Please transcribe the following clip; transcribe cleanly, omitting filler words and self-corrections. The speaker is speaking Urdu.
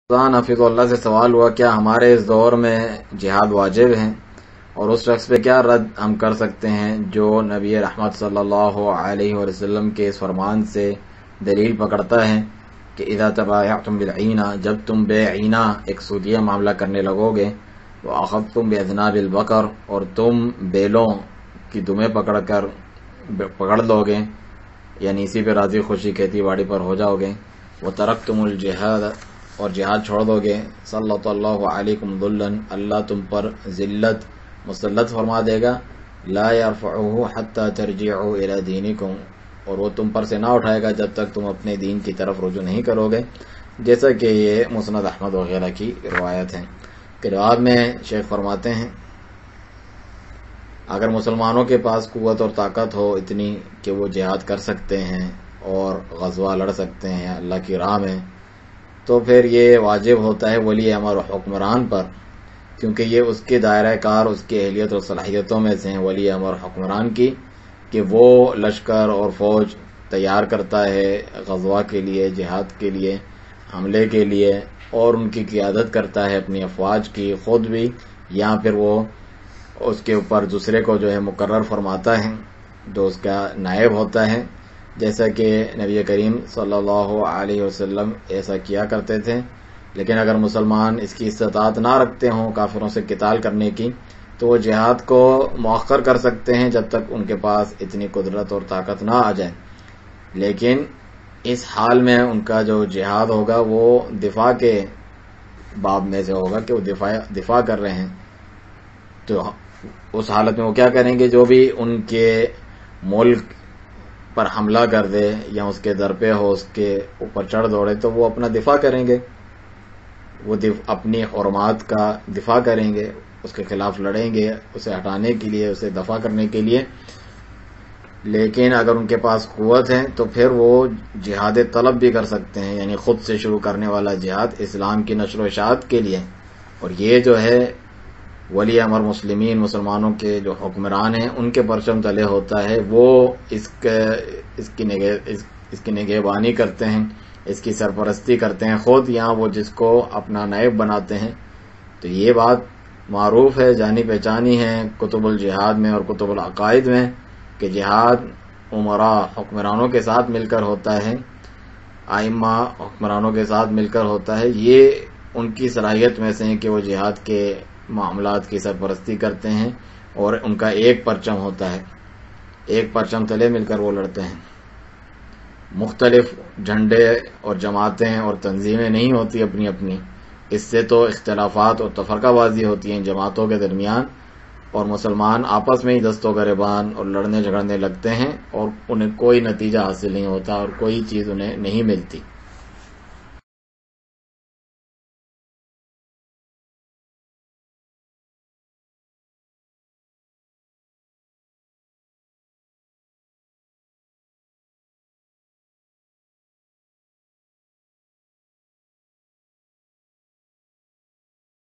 حفظ اللہ سے سوال ہوا کیا ہمارے اس دور میں جہاد واجب ہے، اور اس شخص پہ کیا رد ہم کر سکتے ہیں جو نبی رحمت صلی اللہ علیہ وسلم کے اس فرمان سے دلیل پکڑتا ہے کہ اذا تبایعتم بالعینہ، جب تم بے عینہ ایک سودیہ معاملہ کرنے لگو گے، واخذتم باذناب البقر، اور تم بیلوں کی دمیں پکڑ لو گے، یعنی اسی پہ راضی خوشی کھیتی باڑی پر ہو جاؤ گے، وترکتم الجہاد، اور جہاد چھوڑ دو گے، سلط اللہ علیکم ذلًا، اللہ تم پر ذلت مسلط فرما دے گا، لا یرفعہ حتی ترجعوا الی دینکم، اور وہ تم پر سے نہ اٹھائے گا جب تک تم اپنے دین کی طرف رجوع نہیں کرو گے، جیسا کہ یہ مسند احمد وغیرہ کی روایت ہے کہ بعد میں شیخ فرماتے ہیں اگر مسلمانوں کے پاس قوت اور طاقت ہو اتنی کہ وہ جہاد کر سکتے ہیں اور غزوہ لڑ سکتے ہیں اللہ کی راہ میں، تو پھر یہ واجب ہوتا ہے ولی امر و حکمران پر، کیونکہ یہ اس کے دائرہ کار، اس کی اہلیت اور صلاحیتوں میں سے ہیں ولی امر و حکمران کی، کہ وہ لشکر اور فوج تیار کرتا ہے غزوہ کے لیے، جہاد کے لیے، حملے کے لیے، اور ان کی قیادت کرتا ہے اپنی افواج کی خود بھی، یا پھر وہ اس کے اوپر دوسرے کو جو ہے مقرر فرماتا ہے جو اس کا نائب ہوتا ہے، جیسا کہ نبی کریم صلی اللہ علیہ وسلم ایسا کیا کرتے تھے۔ لیکن اگر مسلمان اس کی استطاعت نہ رکھتے ہوں کافروں سے قتال کرنے کی، تو وہ جہاد کو مؤخر کر سکتے ہیں جب تک ان کے پاس اتنی قدرت اور طاقت نہ آ جائے، لیکن اس حال میں ان کا جو جہاد ہوگا وہ دفاع کے باب میں سے ہوگا کہ وہ دفاع کر رہے ہیں، تو اس حالت میں وہ کیا کریں گے، جو بھی ان کے ملک پر حملہ کر دے یا اس کے در پہ ہو، اس کے اوپر چڑھ دوڑے، تو وہ اپنا دفاع کریں گے، وہ اپنی حرمات کا دفاع کریں گے، اس کے خلاف لڑیں گے، اسے ہٹانے کے لیے، اسے دفاع کرنے کے لیے۔ لیکن اگر ان کے پاس قوت ہے تو پھر وہ جہاد طلب بھی کر سکتے ہیں، یعنی خود سے شروع کرنے والا جہاد اسلام کی نشر و اشاعت کے لیے، اور یہ جو ہے ولی امر مسلمین، مسلمانوں کے جو حکمران ہیں ان کے پرچم تلے ہوتا ہے، وہ اس کی نگہبانی کرتے ہیں، اس کی سرپرستی کرتے ہیں خود، یا وہ جس کو اپنا نائب بناتے ہیں۔ تو یہ بات معروف ہے، جانی پہچانی ہے کتب الجہاد میں اور کتب العقائد میں، کہ جہاد امراء حکمرانوں کے ساتھ مل کر ہوتا ہے، ائمہ حکمرانوں کے ساتھ مل کر ہوتا ہے۔ یہ ان کی صلاحیت میں سے ہیں کہ وہ جہاد کے معاملات کی سرپرستی کرتے ہیں، اور ان کا ایک پرچم ہوتا ہے، ایک پرچم تلے مل کر وہ لڑتے ہیں۔ مختلف جھنڈے اور جماعتیں اور تنظیمیں نہیں ہوتی اپنی اپنی، اس سے تو اختلافات اور تفرقہ بازی ہوتی ہیں جماعتوں کے درمیان، اور مسلمان آپس میں ہی دست و گریبان اور لڑنے جھگڑنے لگتے ہیں، اور انہیں کوئی نتیجہ حاصل نہیں ہوتا اور کوئی چیز انہیں نہیں ملتی۔